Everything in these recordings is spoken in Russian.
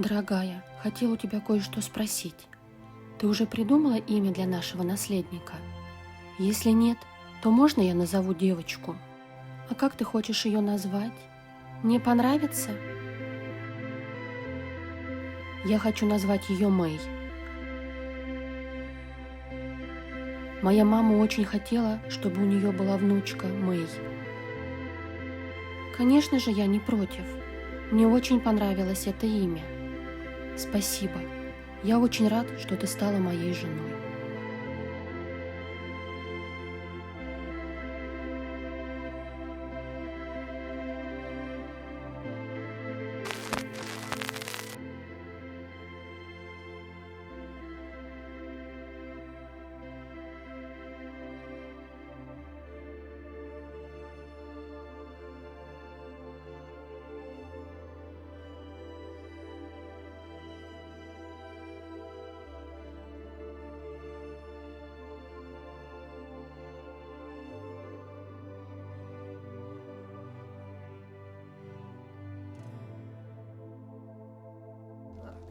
Дорогая, хотела у тебя кое-что спросить. Ты уже придумала имя для нашего наследника? Если нет, то можно я назову девочку? А как ты хочешь ее назвать? Мне понравится? Я хочу назвать ее Мэй. Моя мама очень хотела, чтобы у нее была внучка Мэй. Конечно же, я не против. Мне очень понравилось это имя. Спасибо. Я очень рад, что ты стала моей женой.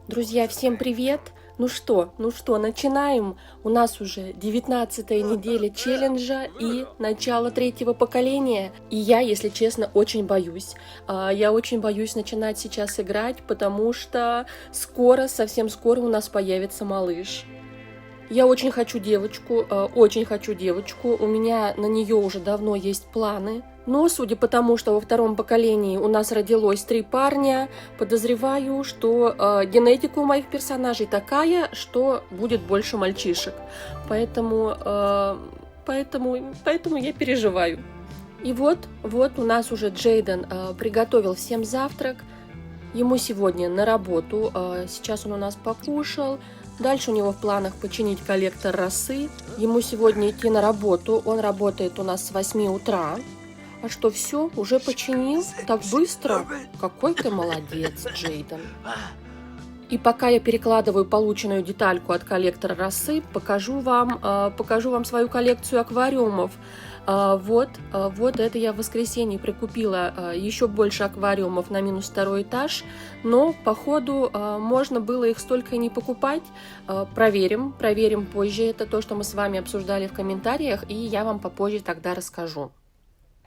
Друзья, всем привет! Ну что, начинаем. У нас уже 19-я неделя челленджа и начало 3-го поколения. И я, если честно, очень боюсь. Я очень боюсь начинать сейчас играть, потому что скоро, совсем скоро у нас появится малыш. Я очень хочу девочку, У меня на нее уже давно есть планы. Но, судя по тому, что во 2-м поколении у нас родилось 3 парня, подозреваю, что генетика у моих персонажей такая, что будет больше мальчишек. Поэтому я переживаю. И вот у нас уже Джейден приготовил всем завтрак. Ему сегодня на работу. Сейчас он у нас покушал. Дальше у него в планах починить коллектор росы. Ему сегодня идти на работу. Он работает у нас с 8 утра. А что, все? Уже починил? Так быстро? Какой ты молодец, Джейден. И пока я перекладываю полученную детальку от коллектора росы, покажу вам свою коллекцию аквариумов. Вот это я в воскресенье прикупила еще больше аквариумов на минус 2-й этаж, но походу можно было их столько и не покупать. Проверим позже, это то, что мы с вами обсуждали в комментариях, и я вам попозже тогда расскажу.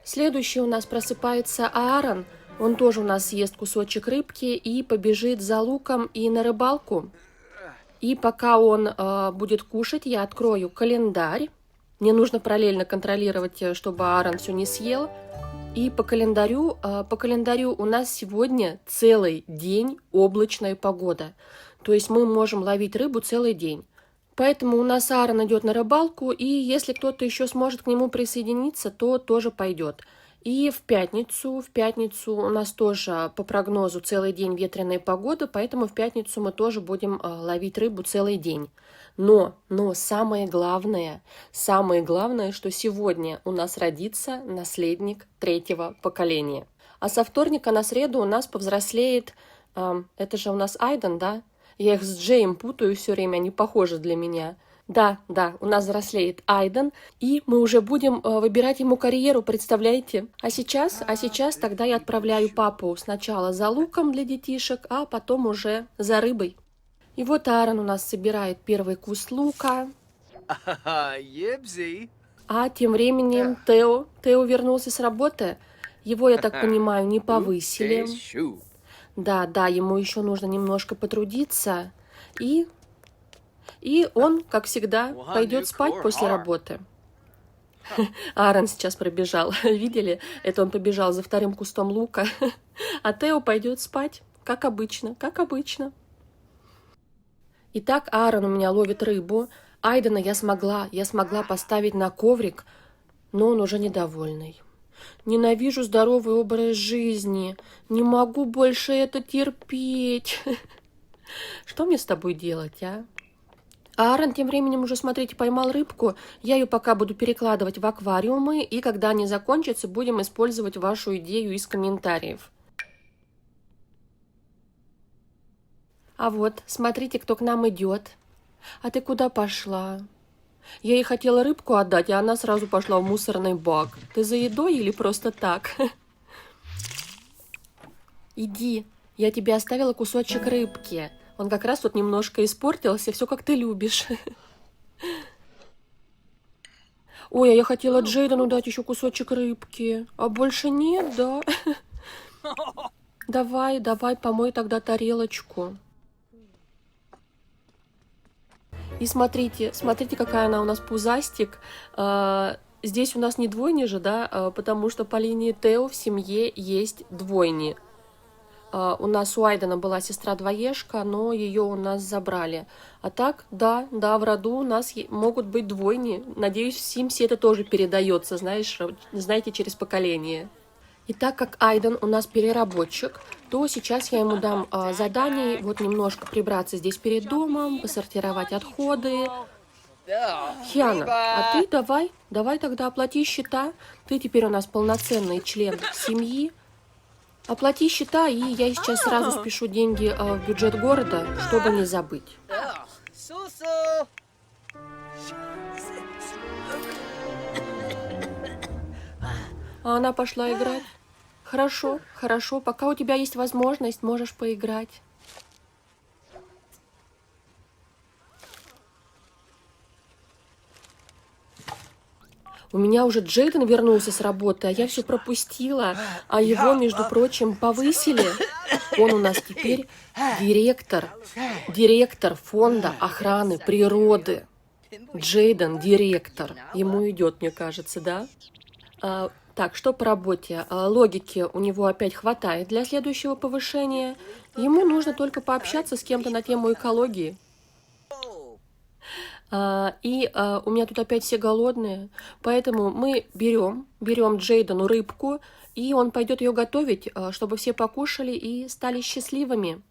Следующий у нас просыпается Аарон, он тоже у нас съест кусочек рыбки и побежит за луком и на рыбалку. И пока он будет кушать, я открою календарь. Мне нужно параллельно контролировать, чтобы Аарон все не съел. И по календарю у нас сегодня целый день облачная погода. То есть мы можем ловить рыбу целый день. Поэтому у нас Аарон идет на рыбалку, и если кто-то еще сможет к нему присоединиться, то тоже пойдет. И в пятницу у нас тоже по прогнозу целый день ветреная погода, поэтому в пятницу мы тоже будем ловить рыбу целый день. Но самое главное, что сегодня у нас родится наследник 3-го поколения. А со вторника на среду у нас повзрослеет, это же у нас Айден, да? Я их с Джеем путаю все время, они похожи для меня. Да, у нас взрослеет Айден, и мы уже будем выбирать ему карьеру, представляете? А сейчас тогда я отправляю папу сначала за луком для детишек, а потом уже за рыбой. И вот Аарон у нас собирает первый куст лука. А тем временем Тео вернулся с работы. Его, я так понимаю, не повысили. Да, ему еще нужно немножко потрудиться. И он, как всегда, пойдет спать после работы. Аарон сейчас пробежал. Видели? Это он побежал за 2-м кустом лука. А Тео пойдет спать, как обычно. Итак, Аарон у меня ловит рыбу. Айдена я смогла поставить на коврик, но он уже недовольный. Ненавижу здоровый образ жизни. Не могу больше это терпеть. Что мне с тобой делать, а? А Аарон тем временем уже, смотрите, поймал рыбку. Я ее пока буду перекладывать в аквариумы, и когда они закончатся, будем использовать вашу идею из комментариев. А вот, смотрите, кто к нам идет. А ты куда пошла? Я ей хотела рыбку отдать, а она сразу пошла в мусорный бак. Ты за едой или просто так? Иди, Я тебе оставила кусочек рыбки. Он как раз тут немножко испортился, все как ты любишь. Ой, а я хотела Джейдену дать еще кусочек рыбки, а больше нет, да? Давай, давай, помой тогда тарелочку. И смотрите, смотрите, какая она у нас пузастик. Здесь у нас не двойни же, да, потому что по линии Тео в семье есть двойни. У нас у Айдена была сестра-двоежка, но ее у нас забрали. А так, да, в роду у нас могут быть двойни. Надеюсь, в Симсе это тоже передается, знаете, через поколение. И так как Айден у нас переработчик, то сейчас я ему дам задание вот немножко прибраться здесь перед домом, посортировать отходы. Хиана, а ты давай тогда оплати счета. Ты теперь у нас полноценный член семьи. Оплати счета, и я сейчас сразу спешу деньги в бюджет города, чтобы не забыть. А она пошла играть. Хорошо, хорошо, пока у тебя есть возможность, можешь поиграть. У меня уже Джейден вернулся с работы, а я все пропустила, а его, между прочим, повысили. Он у нас теперь директор фонда охраны природы. Джейден директор. Ему идет, мне кажется, да? Так, что по работе? Логики у него опять хватает для следующего повышения. Ему нужно только пообщаться с кем-то на тему экологии. У меня тут опять все голодные, поэтому мы берем Джейдену рыбку, и он пойдет ее готовить, чтобы все покушали и стали счастливыми.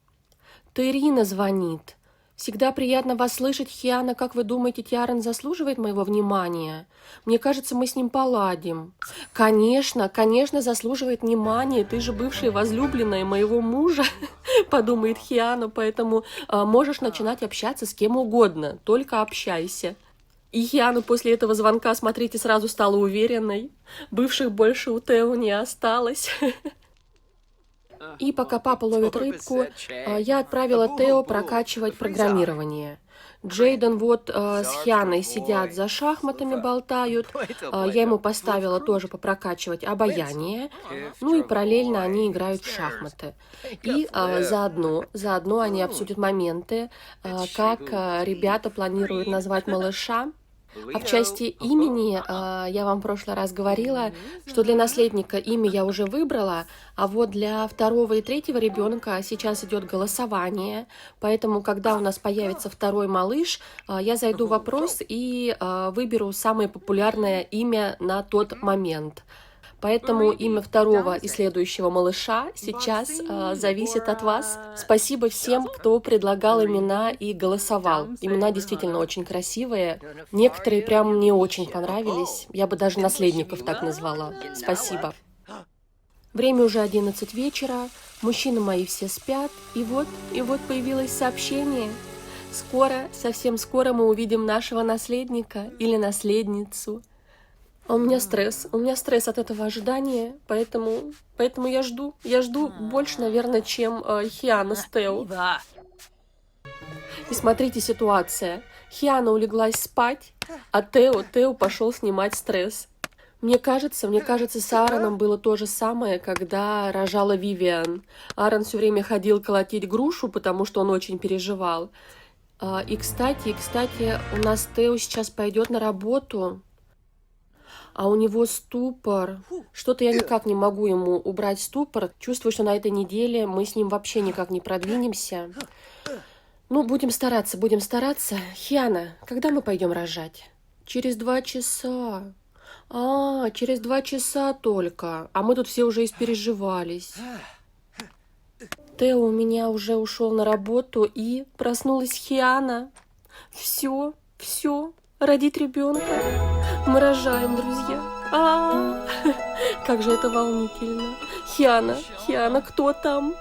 Ирина звонит. Всегда приятно вас слышать, Хиана. Как вы думаете, Тиарен заслуживает моего внимания? Мне кажется, мы с ним поладим. Конечно, заслуживает внимания. Ты же бывшая возлюбленная моего мужа, подумает Хиана, поэтому можешь начинать общаться с кем угодно, только общайся. И Хиана после этого звонка, смотрите, сразу стала уверенной. Бывших больше у Тео не осталось. И пока папа ловит рыбку, я отправила Тео прокачивать программирование. Джейден вот с Хианой сидят за шахматами, болтают. Я ему поставила тоже попрокачивать обаяние. Ну и параллельно они играют в шахматы. И заодно они обсудят моменты, как ребята планируют назвать малыша. А в части имени я вам в прошлый раз говорила, что для наследника имя я уже выбрала, а вот для второго и третьего ребенка сейчас идет голосование, поэтому, когда у нас появится второй малыш, я зайду в вопрос и выберу самое популярное имя на тот момент. Поэтому имя второго и следующего малыша сейчас зависит от вас. Спасибо всем, кто предлагал имена и голосовал. Имена действительно очень красивые. Некоторые прям мне очень понравились. Я бы даже наследников так назвала. Спасибо. Время уже 11 вечера. Мужчины мои все спят. И вот появилось сообщение. Скоро, совсем скоро мы увидим нашего наследника или наследницу. А у меня стресс от этого ожидания, поэтому я жду больше, наверное, чем Хиана с Тео. И смотрите ситуация. Хиана улеглась спать, а Тео пошел снимать стресс. Мне кажется, с Аароном было то же самое, когда рожала Вивиан. Аарон все время ходил колотить грушу, потому что он очень переживал. И, кстати, у нас Тео сейчас пойдет на работу. А у него ступор. Что-то я никак не могу ему убрать ступор. Чувствую, что на этой неделе мы с ним вообще никак не продвинемся. Ну, будем стараться. Хиана, когда мы пойдем рожать? Через 2 часа. Через 2 часа только. А мы тут все уже испереживались. Тео у меня уже ушел на работу, и проснулась Хиана. Все. Родить ребенка. Мы рожаем, друзья. Как же это волнительно. Хиана, кто там?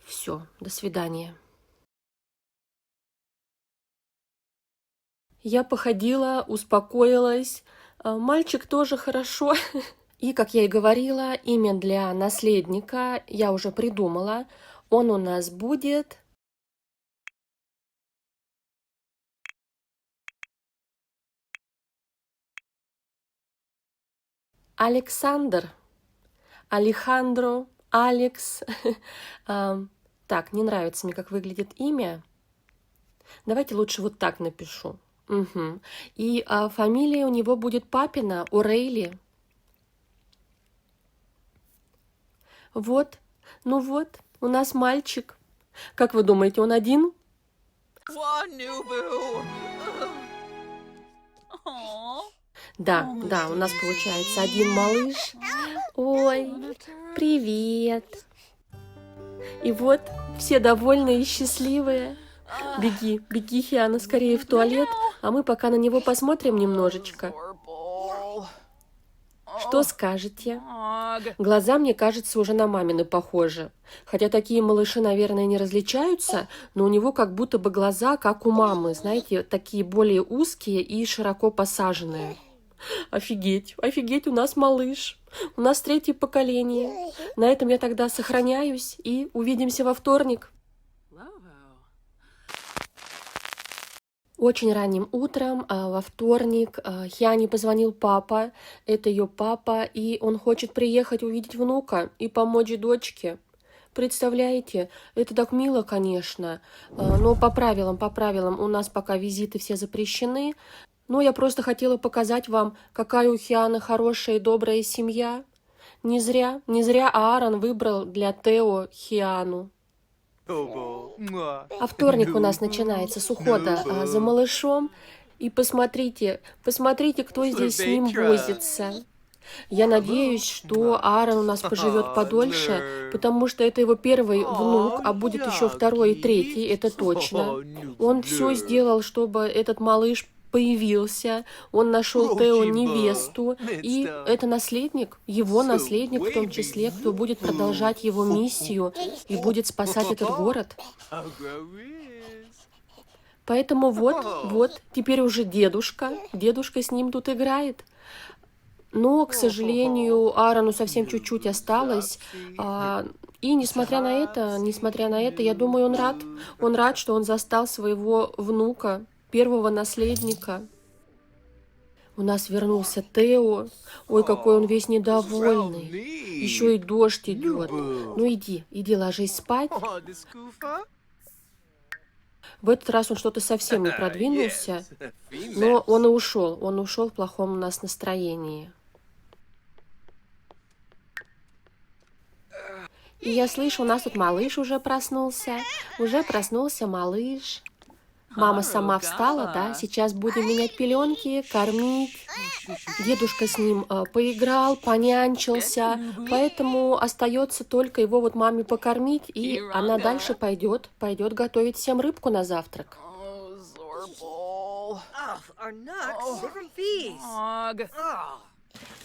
Все, до свидания. Я походила, успокоилась. Мальчик тоже хорошо. И, как я и говорила, имя для наследника я уже придумала. Он у нас будет Александр, Алехандро, Алекс. Так, не нравится мне, как выглядит имя. Давайте лучше вот так напишу. Угу. И фамилия у него будет папина, Орейли. Вот, ну вот, у нас мальчик. Как вы думаете, он один? Да, да, у нас получается один малыш. Ой, привет. И вот все довольные и счастливые. Беги, беги, Хиана, скорее в туалет, а мы пока на него посмотрим немножечко. Что скажете? Глаза, мне кажется, уже на мамины похожи. Хотя такие малыши, наверное, не различаются, но у него как будто бы глаза, как у мамы, знаете, такие более узкие и широко посаженные. Офигеть, офигеть, у нас малыш. У нас 3-е поколение. На этом я тогда сохраняюсь и увидимся во вторник. Очень ранним утром во вторник Хиане позвонил папа, это ее папа, и он хочет приехать увидеть внука и помочь дочке. Представляете, это так мило, конечно, но по правилам у нас пока визиты все запрещены. Но я просто хотела показать вам, какая у Хианы хорошая и добрая семья. Не зря Аарон выбрал для Тео Хиану. А вторник у нас начинается с ухода за малышом. И посмотрите, кто здесь с ним возится. Я надеюсь, что Аарон у нас поживет подольше, потому что это его первый внук, а будет еще 2-й и 3-й, это точно. Он все сделал, чтобы этот малыш появился, он нашел Тео невесту, и это наследник, его наследник в том числе, кто будет продолжать его миссию и будет спасать этот город. Поэтому вот, теперь уже дедушка с ним тут играет. Но, к сожалению, Аарону совсем чуть-чуть осталось, и несмотря на это, я думаю, он рад, что он застал своего внука, первого наследника. У нас вернулся Тео. Ой, какой он весь недовольный. Еще и дождь идет. Ну иди ложись спать. В этот раз он что-то совсем не продвинулся, но он ушел в плохом у нас настроении. И я слышу, у нас тут малыш уже проснулся малыш. Мама сама встала, да, сейчас будем менять пеленки, кормить. Дедушка с ним поиграл, понянчился, поэтому остается только его вот маме покормить, и она дальше пойдет готовить всем рыбку на завтрак.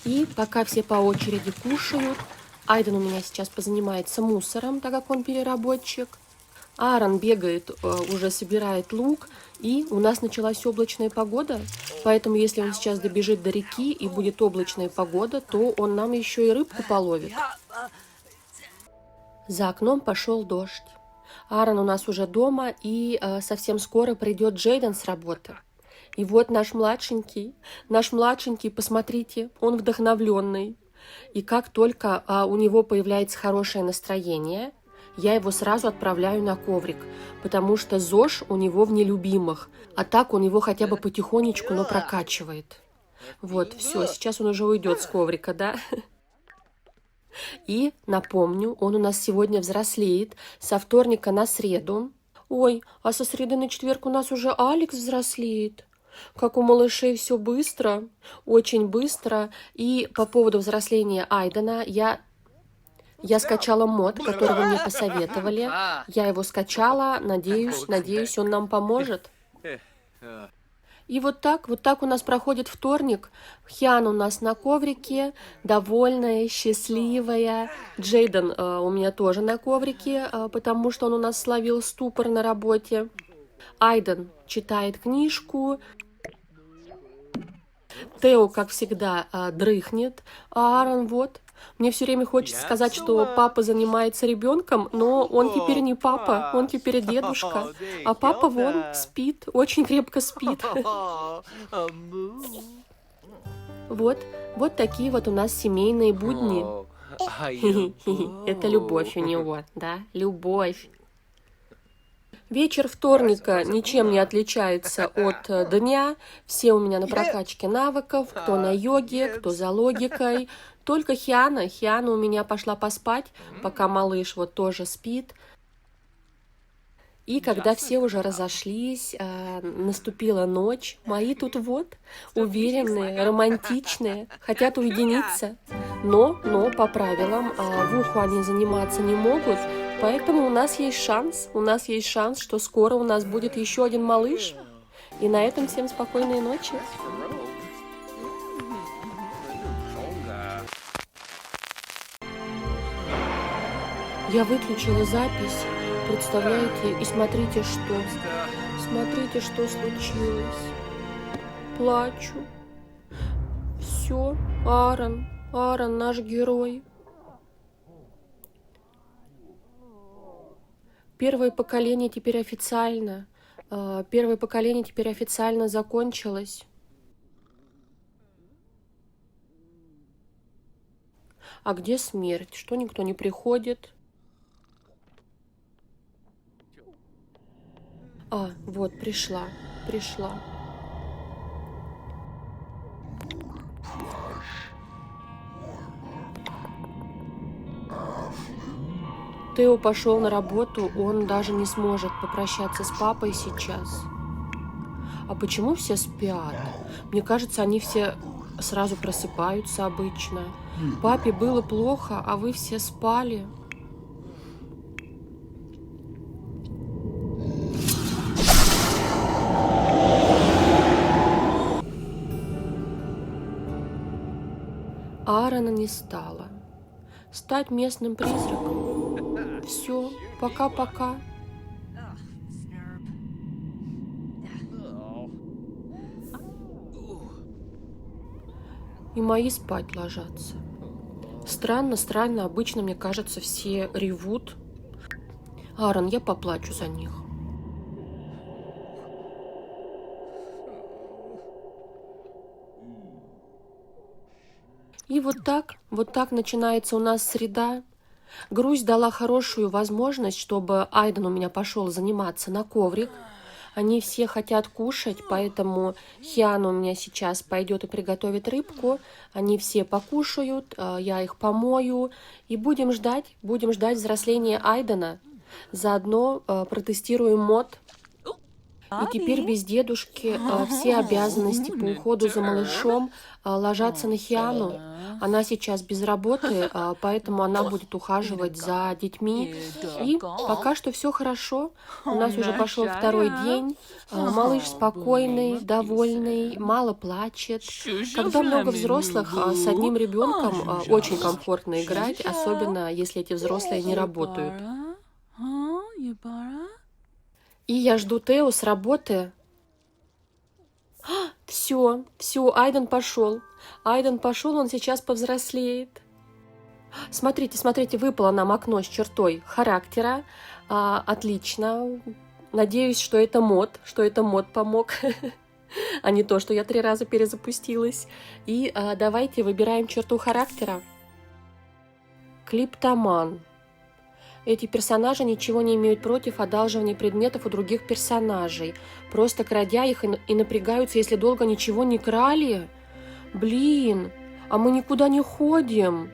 И пока все по очереди кушают, Айден у меня сейчас позанимается мусором, так как он переработчик. Аарон бегает, уже собирает лук, и у нас началась облачная погода, поэтому если он сейчас добежит до реки и будет облачная погода, то он нам еще и рыбку половит. За окном пошел дождь. Аарон у нас уже дома, и совсем скоро придет Джейден с работы. И вот наш младшенький, посмотрите, он вдохновленный. И как только у него появляется хорошее настроение, я его сразу отправляю на коврик, потому что ЗОЖ у него в нелюбимых, а так он его хотя бы потихонечку, но прокачивает. Вот, все, сейчас он уже уйдет с коврика, да? И, напомню, он у нас сегодня взрослеет со вторника на среду. Ой, а со среды на четверг у нас уже Алекс взрослеет. Как у малышей все быстро, очень быстро. И по поводу взросления Айдена я скачала мод, который вы мне посоветовали. Я его скачала, надеюсь, он нам поможет. И вот так у нас проходит вторник. Хиан у нас на коврике, довольная, счастливая. Джейден у меня тоже на коврике, потому что он у нас словил ступор на работе. Айден читает книжку. Тео, как всегда, дрыхнет, а Аарон вот. Мне все время хочется сказать, что папа занимается ребенком, но он теперь не папа, он теперь дедушка. А папа вон спит, очень крепко спит. Вот, вот такие вот у нас семейные будни. Это любовь у него, да, любовь. Вечер вторника ничем не отличается от дня. Все у меня на прокачке навыков, кто на йоге, кто за логикой. Только Хиана у меня пошла поспать, пока малыш вот тоже спит. И когда все уже разошлись, наступила ночь, мои тут вот уверенные, романтичные, хотят уединиться. Но по правилам в уху они заниматься не могут, поэтому у нас есть шанс, что скоро у нас будет еще один малыш. И на этом всем спокойной ночи. Я выключила запись, представляете, и смотрите, что случилось. Плачу. Все, Аарон, наш герой. Первое поколение теперь официально закончилось. А где смерть? Что никто не приходит? Вот, пришла. Тео пошел на работу, он даже не сможет попрощаться с папой сейчас. А почему все спят? Мне кажется, они все сразу просыпаются обычно. Папе было плохо, а вы все спали. Аарона не стало. Стать местным призраком. Все, пока-пока. И мои спать ложатся. Странно, обычно, мне кажется, все ревут. Аарон, я поплачу за них. И вот так начинается у нас среда. Грусть дала хорошую возможность, чтобы Айден у меня пошел заниматься на коврик. Они все хотят кушать, поэтому Хиана у меня сейчас пойдет и приготовит рыбку. Они все покушают, я их помою. И будем ждать взросления Айдена. Заодно протестируем мод. И теперь без дедушки все обязанности по уходу за малышом ложатся на Хиану. Она сейчас без работы, поэтому она будет ухаживать за детьми. И пока что все хорошо. У нас уже пошел второй день. Малыш спокойный, довольный, мало плачет. Когда много взрослых, с одним ребенком очень комфортно играть, особенно если эти взрослые не работают. И я жду Тео с работы. Все, Айден пошел, он сейчас повзрослеет. Смотрите, выпало нам окно с чертой характера. Отлично. Надеюсь, что это мод помог, а не то, что я 3 раза перезапустилась. И давайте выбираем черту характера. Клиптоман. Эти персонажи ничего не имеют против одалживания предметов у других персонажей, просто крадя их и напрягаются, если долго ничего не крали. Блин, а мы никуда не ходим.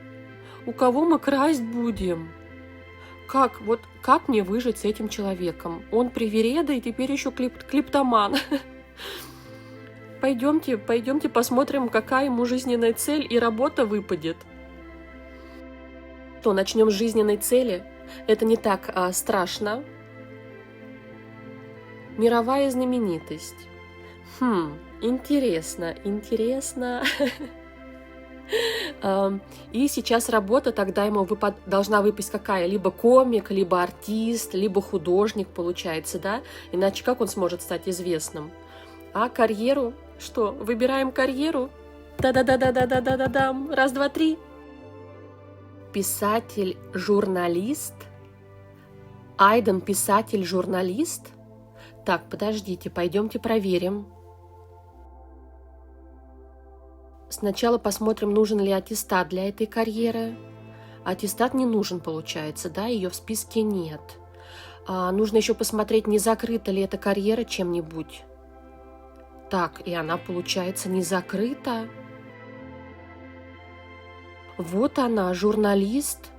У кого мы красть будем? Как мне выжить с этим человеком? Он привереда и теперь еще клиптоман. Пойдемте посмотрим, какая ему жизненная цель и работа выпадет. То начнем с жизненной цели. Это не так страшно. Мировая знаменитость. Интересно. И сейчас работа, тогда ему должна выпасть какая? Либо комик, либо артист, либо художник, получается, да? Иначе как он сможет стать известным? А карьеру? Что, выбираем карьеру? Да-да-да-да-да-да-да-дам. Раз, два, три. Писатель-журналист? Айден писатель-журналист? Так, подождите, пойдемте проверим. Сначала посмотрим, нужен ли аттестат для этой карьеры. Аттестат не нужен, получается, да, ее в списке нет. Нужно еще посмотреть, не закрыта ли эта карьера чем-нибудь. Так, и она, получается, не закрыта. Вот она, журналист.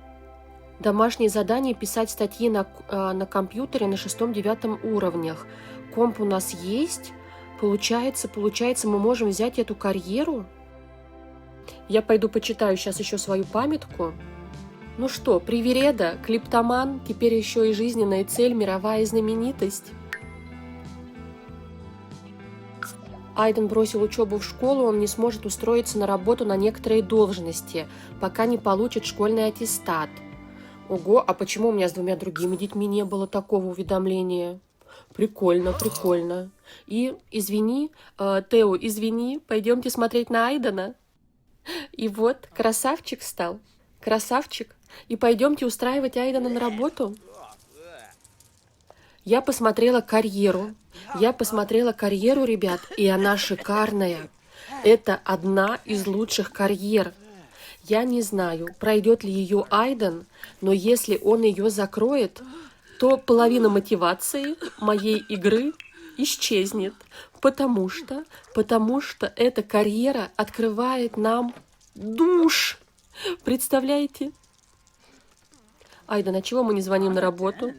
Домашнее задание – писать статьи на компьютере на 6-9 уровнях. Комп у нас есть. Получается, мы можем взять эту карьеру. Я пойду почитаю сейчас еще свою памятку. Ну что, привереда, клиптоман, теперь еще и жизненная цель, мировая знаменитость. Айден бросил учебу в школу, он не сможет устроиться на работу на некоторые должности, пока не получит школьный аттестат. Ого, а почему у меня с 2 другими детьми не было такого уведомления? Прикольно, прикольно. И, извини, Тео, извини, пойдемте смотреть на Айдена. И вот, красавчик стал. Красавчик. И пойдемте устраивать Айдена на работу. Я посмотрела карьеру, ребят, и она шикарная. Это одна из лучших карьер. Я не знаю, пройдет ли ее Айден, но если он ее закроет, то половина мотивации моей игры исчезнет, потому что эта карьера открывает нам душ. Представляете? Айден, а чего мы не звоним на работу?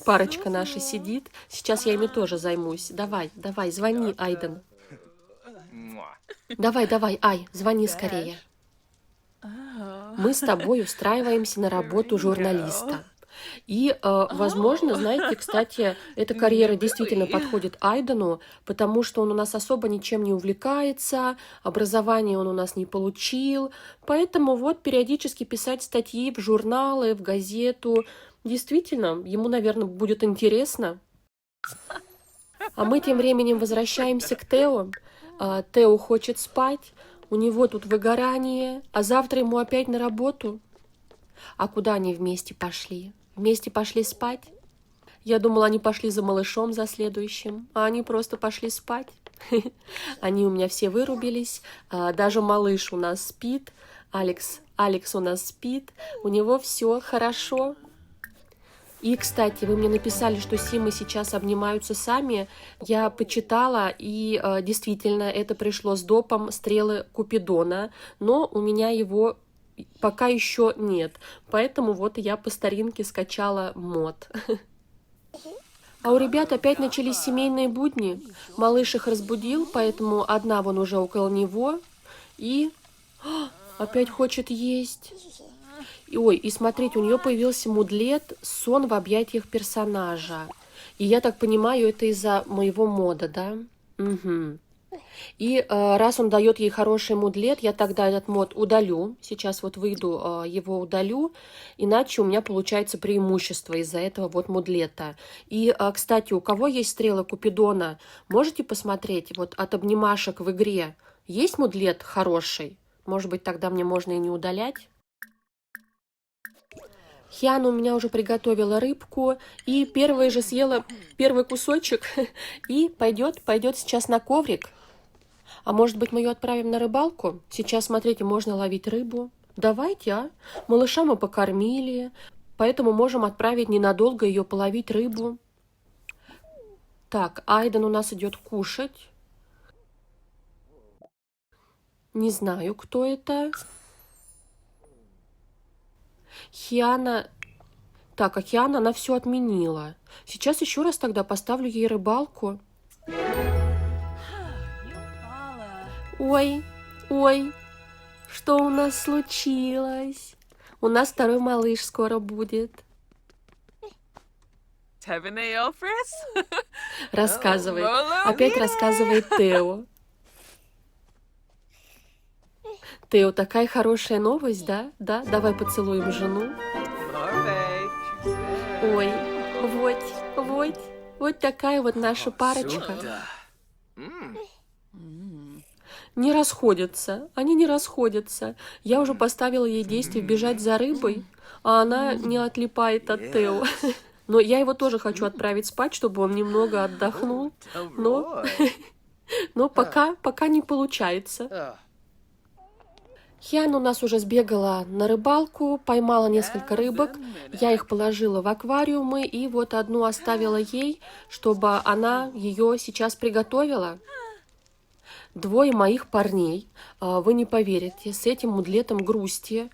Парочка наша сидит. Сейчас я ими тоже займусь. Давай, звони, Айден. Давай, Ай, звони скорее. Мы с тобой устраиваемся на работу журналиста. И, возможно, знаете, кстати, эта карьера действительно подходит Айдену, потому что он у нас особо ничем не увлекается, образование он у нас не получил, поэтому вот периодически писать статьи в журналы, в газету, действительно, ему, наверное, будет интересно. А мы тем временем возвращаемся к Тео. Тео хочет спать, у него тут выгорание, а завтра ему опять на работу. А куда они вместе пошли? Вместе пошли спать? Я думала, они пошли за малышом, за следующим, а они просто пошли спать. Они у меня все вырубились, даже малыш у нас спит, Алекс у нас спит, у него все хорошо. И, кстати, вы мне написали, что Симы сейчас обнимаются сами. Я почитала, и действительно, это пришло с допом стрелы Купидона, но у меня его пока еще нет. Поэтому вот я по старинке скачала мод. А у ребят опять начались семейные будни. Малыш их разбудил, поэтому одна вон уже около него. И опять хочет есть. Ой, и смотрите, у нее появился мудлет «Сон в объятиях персонажа». И я так понимаю, это из-за моего мода, да? Угу. И раз он дает ей хороший мудлет, я тогда этот мод удалю. Сейчас вот выйду, его удалю. Иначе у меня получается преимущество из-за этого вот мудлета. И, кстати, у кого есть стрелы Купидона, можете посмотреть, вот от обнимашек в игре есть мудлет хороший? Может быть, тогда мне можно и не удалять? Хиана у меня уже приготовила рыбку, и первая же съела первый кусочек, и пойдет сейчас на коврик. А может быть, мы ее отправим на рыбалку? Сейчас, смотрите, можно ловить рыбу. Давайте, а? Малыша мы покормили, поэтому можем отправить ненадолго ее половить рыбу. Так, Айден у нас идет кушать. Не знаю, кто это. Хиана... Так, а Хиана, она все отменила. Сейчас еще раз тогда поставлю ей рыбалку. Ой, что у нас случилось? У нас второй малыш скоро будет. Рассказывает. Опять рассказывает Тео. Тео, такая хорошая новость, да? Да, давай поцелуем жену. Ой, вот такая вот наша парочка. не расходятся. Они не расходятся. Я уже поставила ей действие бежать за рыбой, а она не отлипает от Тео. Но я его тоже хочу отправить спать, чтобы он немного отдохнул. Но пока не получается. Хиан у нас уже сбегала на рыбалку, поймала несколько рыбок. Я их положила в аквариумы и вот одну оставила ей, чтобы она ее сейчас приготовила. Двое моих парней, вы не поверите, с этим мудлетом грусти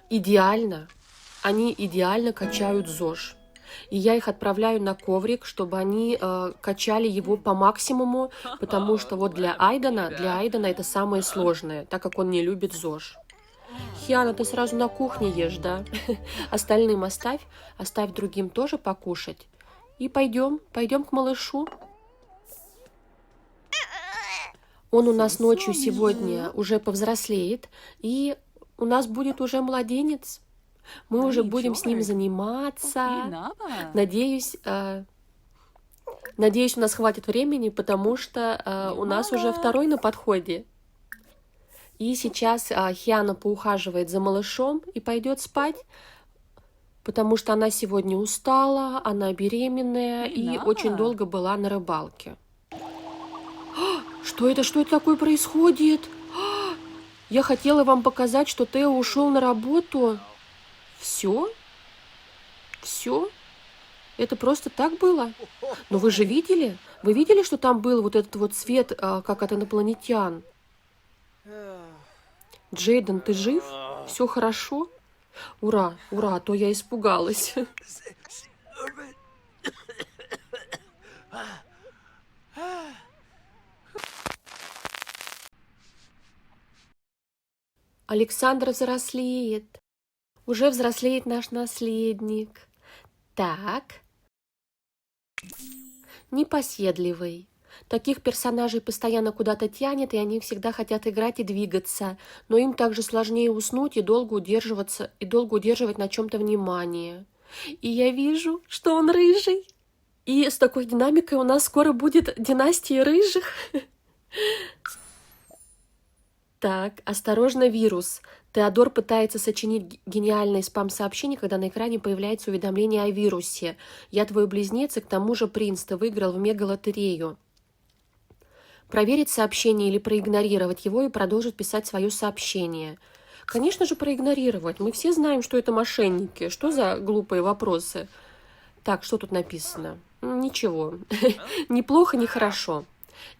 идеально, они идеально качают ЗОЖ. И я их отправляю на коврик, чтобы они качали его по максимуму, потому что вот для Айдена это самое сложное, так как он не любит ЗОЖ. Хиана, ты сразу на кухне ешь, да? Остальным оставь другим тоже покушать. И пойдем к малышу. Он у нас ночью сегодня уже повзрослеет, и у нас будет уже младенец. Мы уже будем с ним заниматься. Надеюсь, у нас хватит времени, потому что у нас уже второй на подходе. И сейчас Хиана поухаживает за малышом и пойдет спать, потому что она сегодня устала, она беременная и очень долго была на рыбалке. Что это такое происходит? Я хотела вам показать, что Тео ушел на работу. Все? Это просто так было? Но вы же видели? Вы видели, что там был вот этот вот свет, как от инопланетян? Джейден, ты жив? Все хорошо? Ура, а то я испугалась. Александр взрослеет. Уже взрослеет наш наследник. Так. Непоседливый. Таких персонажей постоянно куда-то тянет, и они всегда хотят играть и двигаться. Но им также сложнее уснуть и долго удерживать на чем-то внимание. И я вижу, что он рыжий. И с такой динамикой у нас скоро будет династия рыжих. Так, осторожно, вирус. Теодор пытается сочинить гениальное спам-сообщение, когда на экране появляется уведомление о вирусе. Я твой близнец, и к тому же принц, ты выиграл в мега-лотерею. Проверить сообщение или проигнорировать его и продолжить писать свое сообщение. Конечно же, проигнорировать. Мы все знаем, что это мошенники. Что за глупые вопросы? Так, что тут написано? Ничего. Неплохо, не хорошо.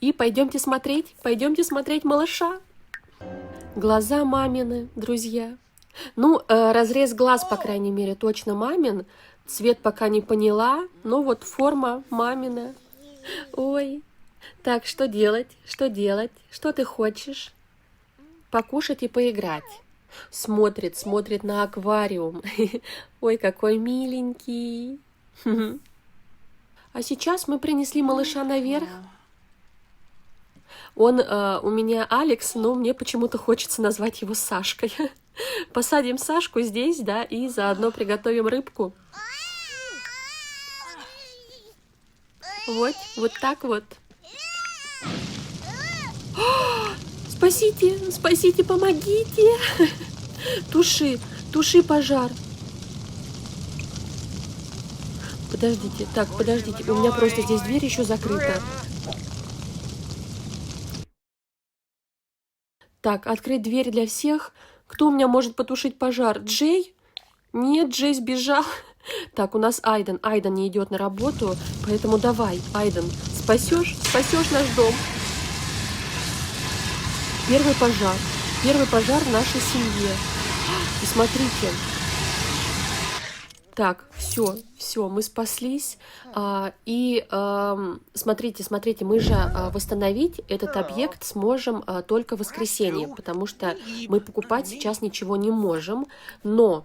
И пойдемте смотреть малыша. Глаза мамины, друзья. Ну, разрез глаз, по крайней мере, точно мамин. Цвет пока не поняла, но вот форма мамина. Ой. Так, что делать? Что ты хочешь? Покушать и поиграть. Смотрит на аквариум. Ой, какой миленький. А сейчас мы принесли малыша наверх. Он у меня Алекс, но мне почему-то хочется назвать его Сашкой. Посадим Сашку здесь, да, и заодно приготовим рыбку. Вот так вот. Спасите, помогите. Туши пожар. Подождите, у меня просто здесь дверь еще закрыта. Так, открыть дверь для всех. Кто у меня может потушить пожар? Джей? Нет, Джей сбежал. Так, у нас Айден. Айден не идет на работу, поэтому давай, Айден, спасешь наш дом. Первый пожар в нашей семье. И смотрите. Так, все, мы спаслись. Смотрите, мы же восстановить этот объект сможем только в воскресенье, потому что мы покупать сейчас ничего не можем. Но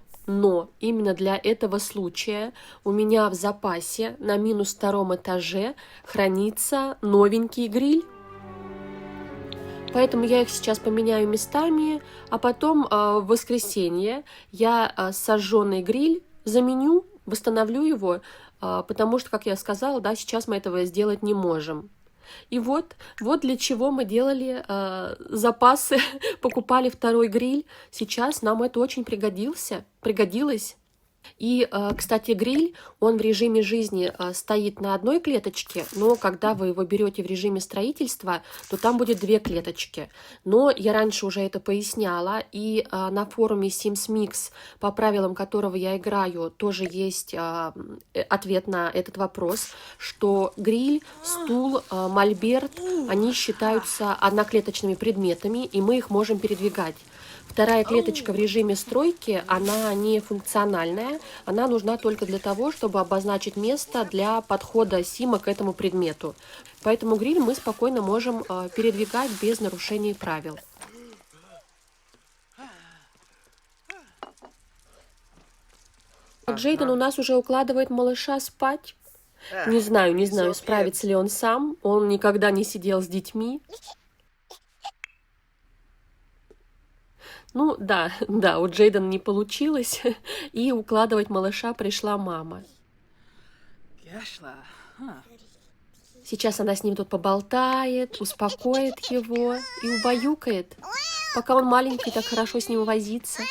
именно для этого случая у меня в запасе на -2 этаже хранится новенький гриль. Поэтому я их сейчас поменяю местами, а потом в воскресенье я сожженный гриль заменю, восстановлю его, потому что, как я сказала, да, сейчас мы этого сделать не можем. Вот для чего мы делали запасы, покупали второй гриль. Сейчас нам это очень пригодилось. И, кстати, гриль, он в режиме жизни стоит на одной клеточке, но когда вы его берете в режиме строительства, то там будет две клеточки. Но я раньше уже это поясняла, и на форуме Sims Mix, по правилам которого я играю, тоже есть ответ на этот вопрос, что гриль, стул, мольберт, они считаются одноклеточными предметами, и мы их можем передвигать. Вторая клеточка в режиме стройки, она не функциональная, она нужна только для того, чтобы обозначить место для подхода Сима к этому предмету. Поэтому гриль мы спокойно можем передвигать без нарушений правил. Джейден у нас уже укладывает малыша спать. Не знаю, справится ли он сам. Он никогда не сидел с детьми. Ну да, у Джейдена не получилось, и укладывать малыша пришла мама. Сейчас она с ним тут поболтает, успокоит его и убаюкает. Пока он маленький, так хорошо с ним возиться.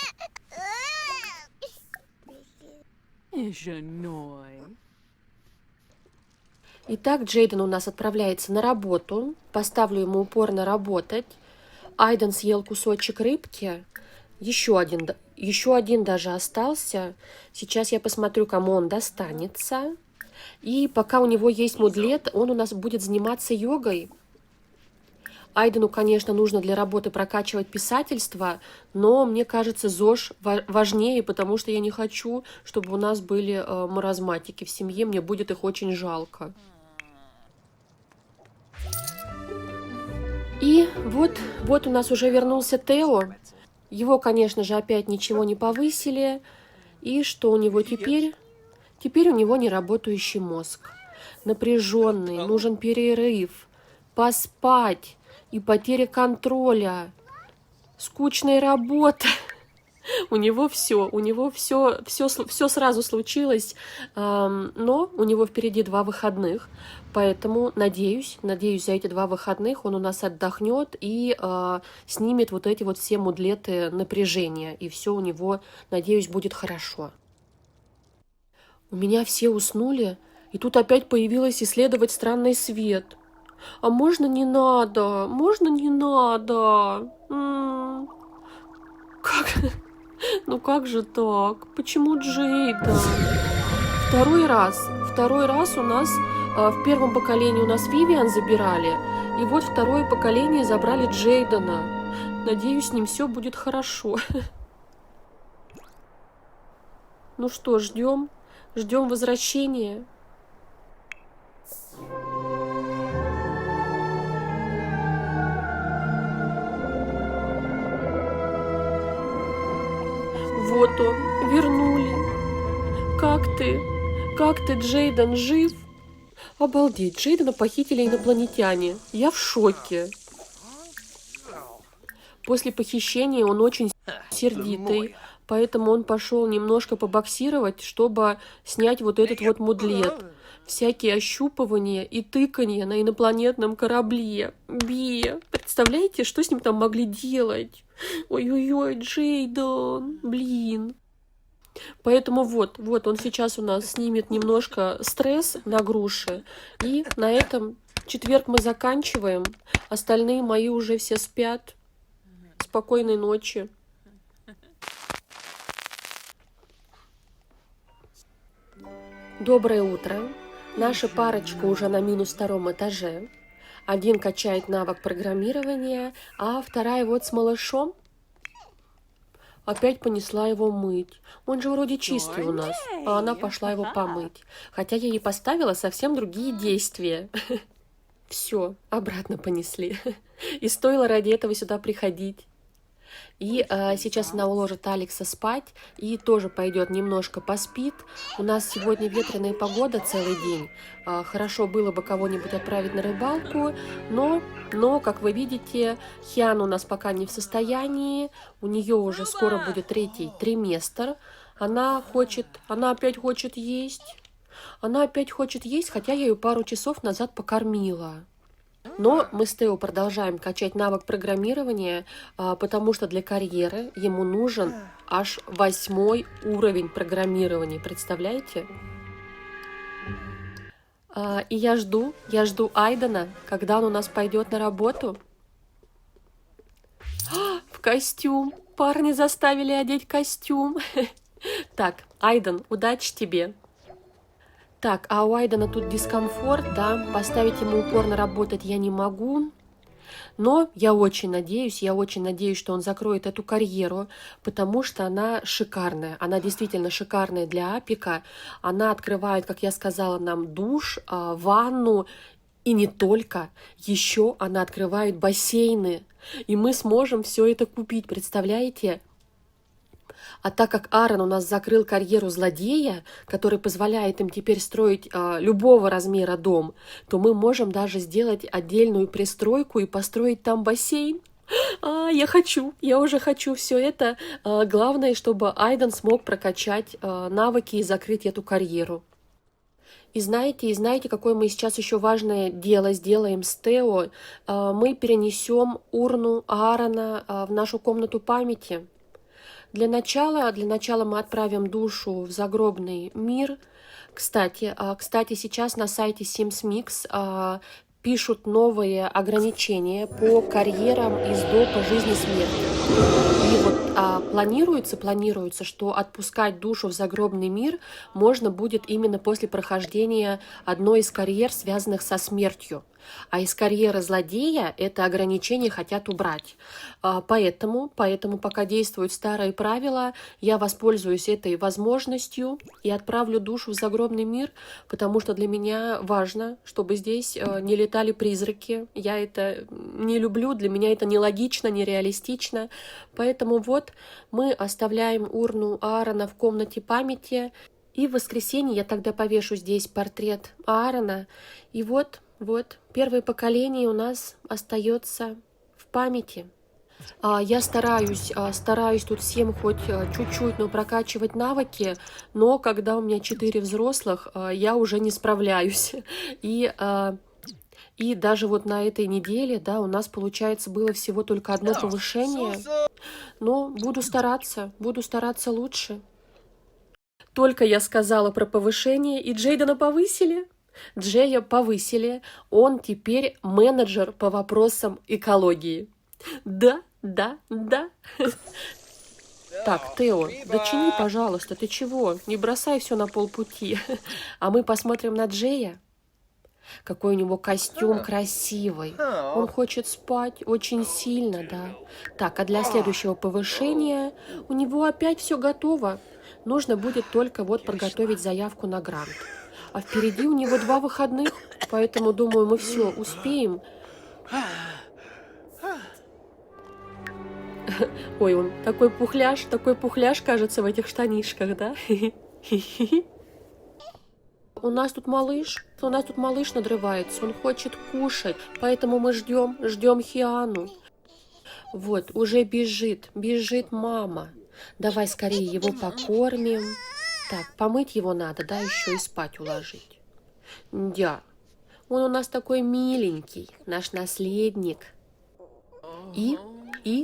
Итак, Джейден у нас отправляется на работу. Поставлю ему упорно работать. Айден съел кусочек рыбки. Еще один даже остался. Сейчас я посмотрю, кому он достанется. И пока у него есть мудлет, он у нас будет заниматься йогой. Айдену, конечно, нужно для работы прокачивать писательство, но мне кажется, ЗОЖ важнее, потому что я не хочу, чтобы у нас были маразматики в семье. Мне будет их очень жалко. И вот у нас уже вернулся Тео. Его, конечно же, опять ничего не повысили. И что у него теперь? Теперь у него неработающий мозг. Напряженный, нужен перерыв, поспать и потеря контроля, скучная работа. У него все сразу случилось, но у него впереди 2 выходных, поэтому надеюсь, за эти 2 выходных он у нас отдохнет и снимет вот эти вот все мудлеты напряжения, и все у него, надеюсь, будет хорошо. У меня все уснули, и тут опять появилось исследовать странный свет. А можно не надо? Можно не надо? Как? Ну как же так? Почему Джейден? Второй раз у нас в первом поколении у нас Вивиан забирали, и вот второе поколение забрали Джейдена. Надеюсь, с ним все будет хорошо. Ну что, ждем возвращения. Вот он, вернули. Как ты, Джейден, жив? Обалдеть, Джейдена похитили инопланетяне. Я в шоке. После похищения он очень сердитый, поэтому он пошел немножко побоксировать, чтобы снять вот этот вот мудлет. Всякие ощупывания и тыканья на инопланетном корабле. Представляете, что с ним там могли делать? Ой-ой-ой, Джейден, блин. Поэтому вот он сейчас у нас снимет немножко стресс на груши. И на этом четверг мы заканчиваем. Остальные мои уже все спят. Спокойной ночи. Доброе утро. Наша парочка уже на -2 этаже. Один качает навык программирования, а вторая вот с малышом опять понесла его мыть. Он же вроде чистый у нас, а она пошла его помыть. Хотя я ей поставила совсем другие действия. Все, обратно понесли. И стоило ради этого сюда приходить. И сейчас она уложит Алекса спать и тоже пойдет немножко поспит. У нас сегодня ветреная погода целый день. Хорошо было бы кого-нибудь отправить на рыбалку, но, как вы видите, Хиан у нас пока не в состоянии. У нее уже скоро будет 3-й триместр. Она опять хочет есть. Хотя я ее пару часов назад покормила. Но мы с Тео продолжаем качать навык программирования, потому что для карьеры ему нужен аж 8-й уровень программирования. Представляете? И я жду Айдена, когда он у нас пойдет на работу. В костюм. Парни заставили одеть костюм. Так, Айден, удачи тебе. Так, а у Айдена тут дискомфорт, да, поставить ему упорно работать я не могу. Но я очень надеюсь, что он закроет эту карьеру, потому что она шикарная. Она действительно шикарная для Апика. Она открывает, как я сказала, нам душ, ванну. И не только. Еще она открывает бассейны. И мы сможем все это купить, представляете? А так как Аарон у нас закрыл карьеру злодея, который позволяет им теперь строить любого размера дом, то мы можем даже сделать отдельную пристройку и построить там бассейн. Я уже хочу все это. Главное, чтобы Айден смог прокачать навыки и закрыть эту карьеру. И знаете, какое мы сейчас еще важное дело сделаем с Тео? Мы перенесем урну Аарона в нашу комнату памяти. Для начала мы отправим душу в загробный мир. Кстати, сейчас на сайте Sims Mix пишут новые ограничения по карьерам из до по жизни смерти. И вот планируется, что отпускать душу в загробный мир можно будет именно после прохождения одной из карьер, связанных со смертью. А из карьеры злодея это ограничение хотят убрать. Поэтому, пока действуют старые правила, я воспользуюсь этой возможностью и отправлю душу в загробный мир, потому что для меня важно, чтобы здесь не летали призраки. Я это не люблю, для меня это нелогично, нереалистично. Поэтому вот мы оставляем урну Аарона в комнате памяти. И в воскресенье я тогда повешу здесь портрет Аарона. И вот, первое поколение у нас остается в памяти. Я стараюсь тут всем хоть чуть-чуть, но прокачивать навыки, но когда у меня 4 взрослых, я уже не справляюсь. И даже вот на этой неделе, да, у нас, получается, было всего только одно повышение. Но буду стараться лучше. Только я сказала про повышение, и Джейдена повысили. Джея повысили, он теперь менеджер по вопросам экологии. Да. Так, Тео, дочини, пожалуйста, ты чего? Не бросай все на полпути. А мы посмотрим на Джея. Какой у него костюм красивый. Он хочет спать очень сильно, да. Так, а для следующего повышения у него опять все готово. Нужно будет только вот подготовить заявку на грант. А впереди у него 2 выходных, поэтому, думаю, мы все успеем. Ой, он такой пухляш, кажется, в этих штанишках, да? У нас тут малыш надрывается, он хочет кушать, поэтому мы ждем Хиану. Вот, уже бежит мама. Давай скорее его покормим. Так, помыть его надо, да, еще и спать уложить. Да, он у нас такой миленький, наш наследник. И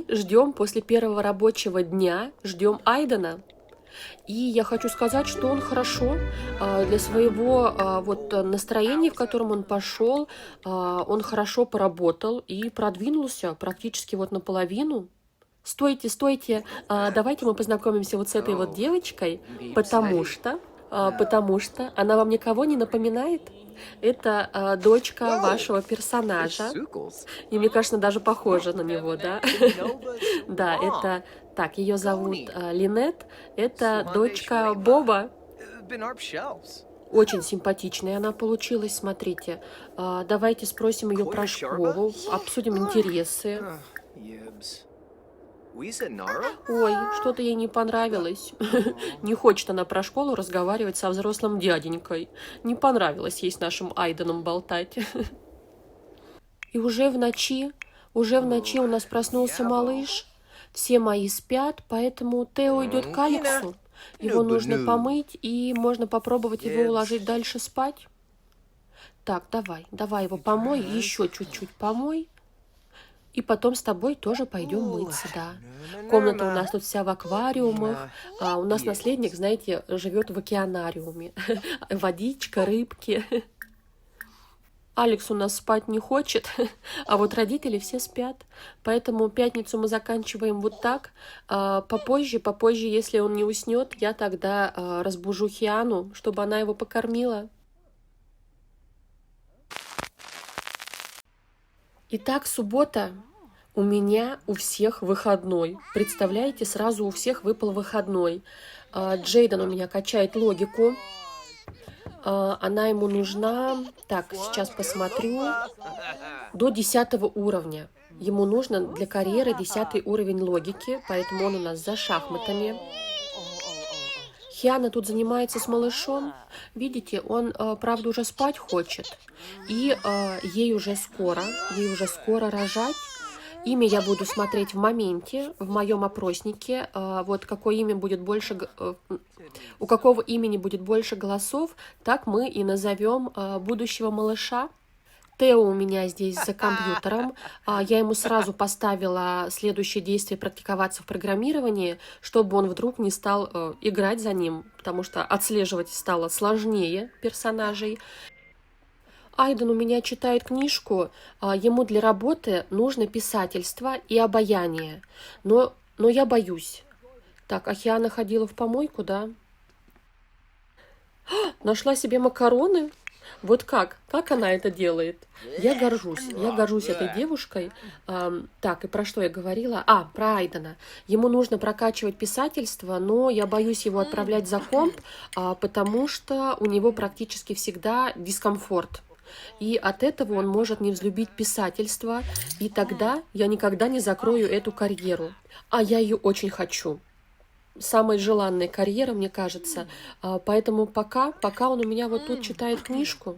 ждем после первого рабочего дня, ждем Айдена. И я хочу сказать, что он хорошо для своего вот настроения, в котором он пошел, он хорошо поработал и продвинулся практически вот наполовину. Стойте, давайте мы познакомимся вот с этой вот девочкой, потому что она вам никого не напоминает. Это дочка вашего персонажа. И мне кажется, даже похожа на него, да? Да, это... Так, ее зовут Линет. Это дочка Боба. Очень симпатичная она получилась, смотрите. Давайте спросим ее про школу, обсудим интересы. Ой, что-то ей не понравилось. Не хочет она про школу разговаривать со взрослым дяденькой. Не понравилось ей с нашим Айденом болтать. И уже в ночи у нас проснулся малыш. Все мои спят, поэтому Тео идет к Алексу. Его нужно помыть, и можно попробовать его уложить дальше спать. Так, давай его помой, еще чуть-чуть помой. И потом с тобой тоже пойдем мыться, да. Комната у нас тут вся в аквариумах. А у нас наследник, знаете, живет в океанариуме. Водичка, рыбки. Алекс у нас спать не хочет, а вот родители все спят. Поэтому пятницу мы заканчиваем вот так. Попозже, если он не уснет, я тогда разбужу Хиану, чтобы она его покормила. Итак, суббота. У меня у всех выходной. Представляете, сразу у всех выпал выходной. Джейден у меня качает логику. Она ему нужна, так, сейчас посмотрю, до 10 уровня. Ему нужно для карьеры 10 уровень логики, поэтому он у нас за шахматами. Хиана тут занимается с малышом. Видите, он, правда, уже спать хочет. И ей уже скоро рожать. Имя я буду смотреть в моменте, в моем опроснике. Вот какое имя будет больше, у какого имени будет больше голосов, так мы и назовем будущего малыша. Тео у меня здесь за компьютером. Я ему сразу поставила следующее действие практиковаться в программировании, чтобы он вдруг не стал играть за ним, потому что отслеживать стало сложнее персонажей. Айден у меня читает книжку, ему для работы нужно писательство и обаяние, но я боюсь. Так, Ахиана ходила в помойку, да? Нашла себе макароны? Вот как она это делает? Я горжусь этой девушкой. Так, и про что я говорила? Про Айдена. Ему нужно прокачивать писательство, но я боюсь его отправлять за комп, потому что у него практически всегда дискомфорт. И от этого он может не взлюбить писательство, и тогда я никогда не закрою эту карьеру. А я ее очень хочу. Самая желанная карьера, мне кажется. Поэтому пока он у меня вот тут читает книжку.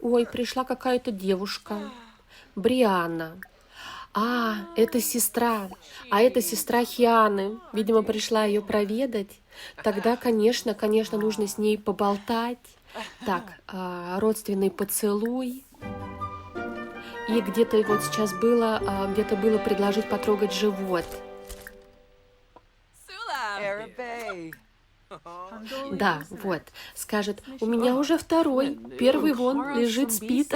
Ой, пришла какая-то девушка. Брианна. Это сестра. Это сестра Хианы. Видимо, пришла ее проведать. Тогда, конечно, нужно с ней поболтать. Так, родственный поцелуй. И где-то вот сейчас было предложить потрогать живот. Да, вот. Скажет, у меня уже второй. Первый вон лежит, спит.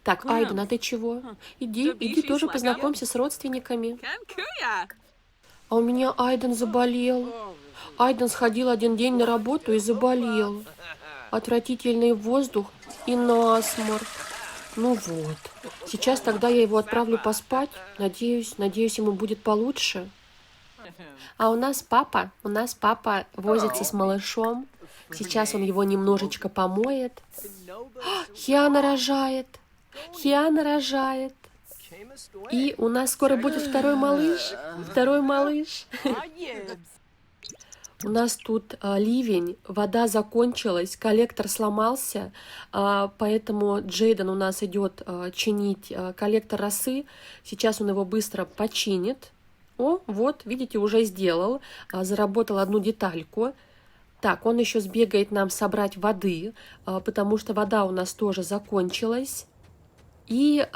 Так, Айден, а ты чего? Иди тоже познакомься с родственниками. А у меня Айден заболел. Айден сходил один день на работу и заболел. Отвратительный воздух и насморк. Ну вот. Сейчас тогда я его отправлю поспать. Надеюсь, ему будет получше. А у нас папа возится с малышом. Сейчас он его немножечко помоет. Хиана рожает. И у нас скоро будет второй малыш. У нас тут ливень, вода закончилась, коллектор сломался, поэтому Джейден у нас идет чинить коллектор росы. Сейчас он его быстро починит. Вот, видите, уже сделал, заработал одну детальку. Так, он еще сбегает нам собрать воды, потому что вода у нас тоже закончилась. И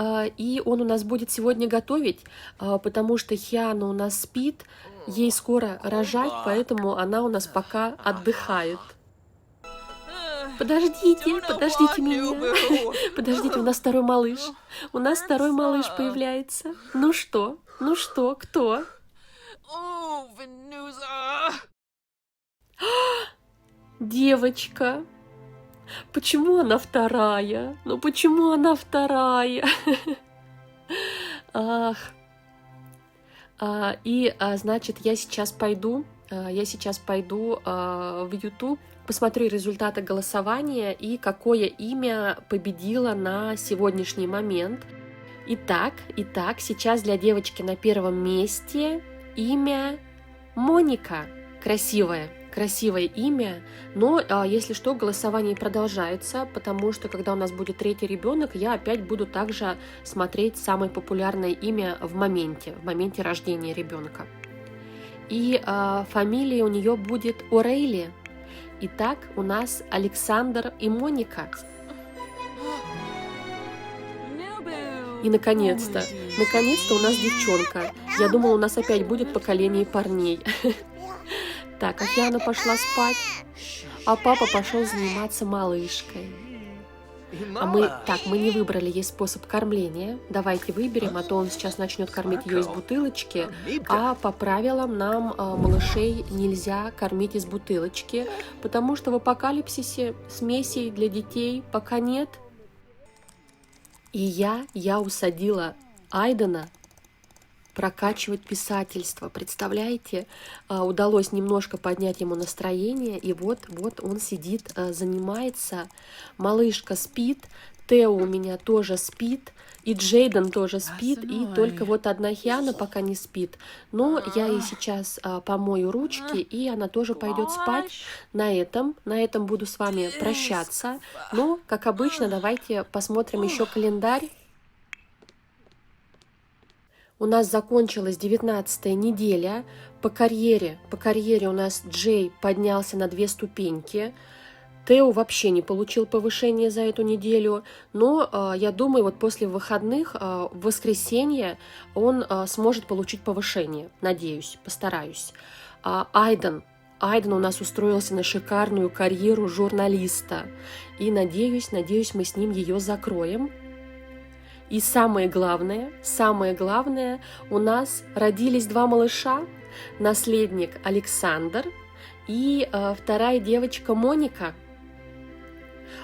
он у нас будет сегодня готовить, потому что Хиана у нас спит, ей скоро рожать, поэтому она у нас пока отдыхает. Подождите меня. Подождите, у нас второй малыш. Появляется. Ну что, кто? Девочка. Почему она вторая? Почему она вторая? Ах. Значит, я сейчас пойду в YouTube, посмотрю результаты голосования и какое имя победило на сегодняшний момент. Итак, сейчас для девочки на первом месте имя Моника. Красивое имя, но, если что, голосование продолжается, потому что, когда у нас будет третий ребенок, я опять буду также смотреть самое популярное имя в моменте рождения ребенка. И фамилия у нее будет Орейли. Итак, у нас Александр и Моника. И наконец-то у нас девчонка. Я думала, у нас опять будет поколение парней. Так, Афьяна пошла спать, а папа пошел заниматься малышкой. Мы не выбрали ей способ кормления. Давайте выберем, а то он сейчас начнет кормить ее из бутылочки. А по правилам нам малышей нельзя кормить из бутылочки, потому что в апокалипсисе смесей для детей пока нет. И я усадила Айдена прокачивать писательство. Представляете, удалось немножко поднять ему настроение, и вот он сидит, занимается. Малышка спит, Тео у меня тоже спит, и Джейден тоже спит, и только вот одна Хиана пока не спит. Но я ей сейчас помою ручки, и она тоже пойдет спать. На этом буду с вами прощаться. Но, как обычно, давайте посмотрим еще календарь. У нас закончилась 19-я неделя. По карьере у нас Джей поднялся на 2 ступеньки. Тео вообще не получил повышение за эту неделю. Но я думаю, вот после выходных, в воскресенье, он сможет получить повышение. Надеюсь, постараюсь. Айден у нас устроился на шикарную карьеру журналиста. И надеюсь, мы с ним ее закроем. И самое главное, у нас родились 2 малыша, наследник Александр и вторая девочка Моника.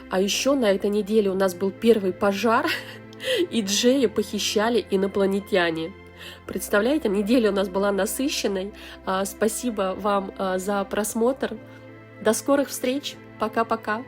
А еще на этой неделе у нас был первый пожар, и Джея похищали инопланетяне. Представляете, неделя у нас была насыщенной. Спасибо вам за просмотр. До скорых встреч. Пока-пока.